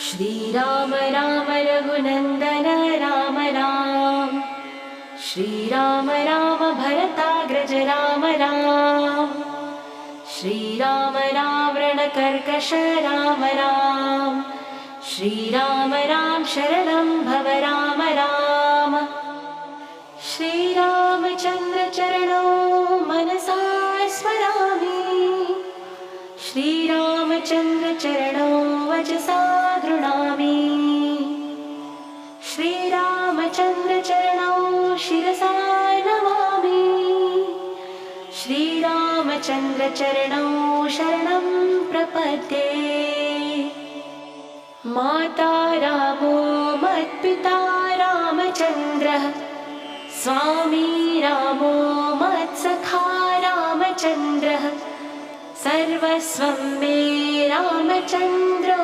श्रीराम राम रघुनन्दन राम राम, श्रीराम राम भरताग्रज राम राम, श्रीराम रावणकर्कश राम राम, श्रीराम राम शरणं भव राम राम। श्रीरामचन्द्र चरणौ मनसा स्मरामि, श्रीरामचन्द्र चरणौ वचसा गृह्णामि, श्रीरामचन्द्र चरणौ शिरसा नमामि, श्रीरामचन्द्र चरणौ शरणं प्रपद्ये। माता रामो मत्पिता रामचन्द्रः, स्वामी रामो मत्सखा रामचन्द्रः, सर्वस्वं मे रामचन्द्रो